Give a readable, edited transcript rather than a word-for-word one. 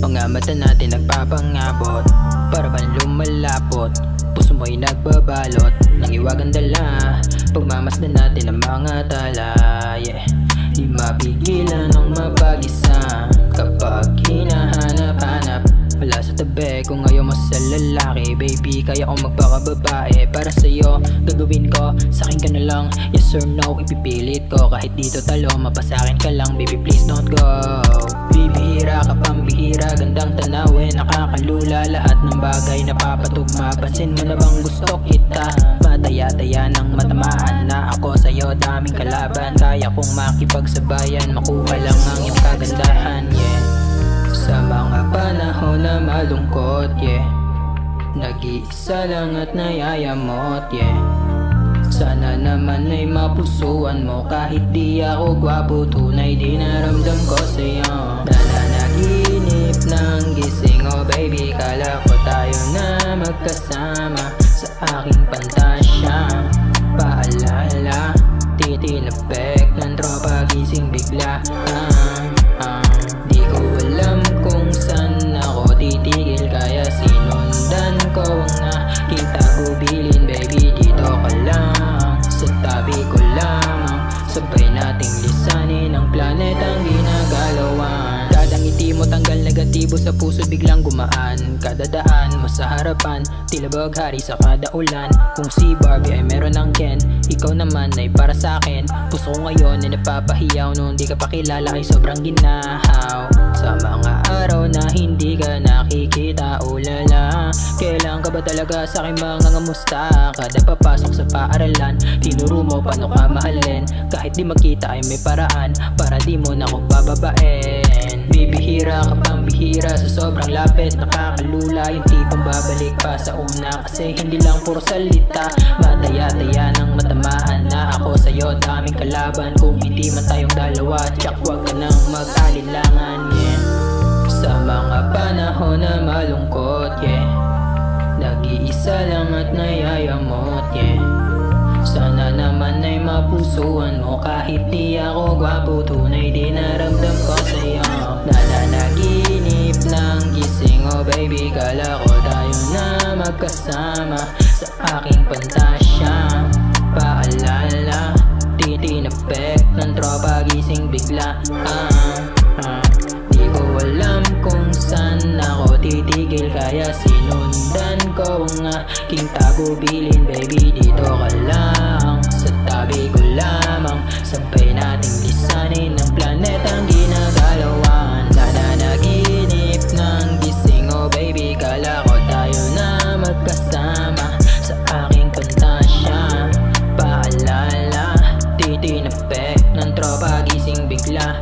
Mga mata natin nagpapangabot, para bang lumalapot. Puso mo'y nagbabalot ng iwagang dala. Pagmamasdan natin ang mga tala, yeah. Di mapigilan ng mapag-isa kapag hinahanap-hanap. Wala sa tabi kung ayaw mo sa lalaki. Baby, kaya kong magpakababae para sa'yo. Gagawin ko, sa'kin ka na lang. Yes or no, ipipilit ko. Kahit dito talo, mapasakin ka lang. Baby, please don't go. Bibihira ka pambihira, gandang tanawin, nakakalula. Lahat ng bagay napapatugma. Pansin mo na bang gusto kita? Mataya-taya ng matamaan na ako sa'yo. Daming kalaban, kaya kong makipagsabayan. Makuha lang ang iyong kagandahan, yeah. Sa mga panahon na malungkot, yeah, nag-iisa lang at nayayamot, yeah. Sana naman ay mapusuan mo. Kahit di ako gwapo, tunay di naramdam ko sa'yo. Nananaginip ng gising, oh baby, kala ko tayo na magkasama sa aking pantasya. Paalala, titilapek ng tropa, gising bigla. Di ko alam kung saan ako titigil, kaya sinundan ko ang aking tagubilin. Baby, dito ka lang, sa tabi ko lamang. Sabay nating lisanin ang planetang ginagalawan. Kada ngiti mo tanggal negatibo sa puso, biglang gumaan. Kada daan mo sa harapan, tila baghari sa kada ulan. Kung si Barbie ay meron ng Ken, ikaw naman ay para sa'kin. Puso ko ngayon ay napapahiyaw, nung di ka pa kilala ay sobrang ginahaw. Sa mga araw na hindi ka nakikita, ulala, kailan ka ba talaga sa'kin mga ngamusta? Kada papasok sa paaralan, tinuro mo paano ka mahalin. Kahit di magkita ay may paraan para di mo na ako bababain. Bibihira ka pang bihira, sa sobrang lapit nakakalula. Yung tipong babalik pa sa una, kasi hindi lang puro salita. Mataya-taya ng matamaan na ako sa'yo. Daming kalaban kung hindi man tayong dalawa. Tsak wag ka nang mag-alilangan, yeah. Sa mga panahon na malungkot, yeah, nag-iisa lang at nayayamot, yeah. Sana naman ay mapusuan mo. Kahit di ako gwapo, tunay di naramdam ko sa'yo. Nananaginip ng gising, oh baby, kala ko tayo na magkasama sa aking pantasya. Paalala, titinapek ng tropa, gising bigla. Di ko alam kung saan ako titigil, kaya sinundan ko ang aking tagubilin. Baby, dito ka lang, sa tabi ko lamang. Sabay nating lisanin ang planetang ginagalawan. Nananaginip ng gising, oh baby, kala ko tayo na magkasama sa aking pantasya. Paalala, titinapek ng tropa, gising bigla.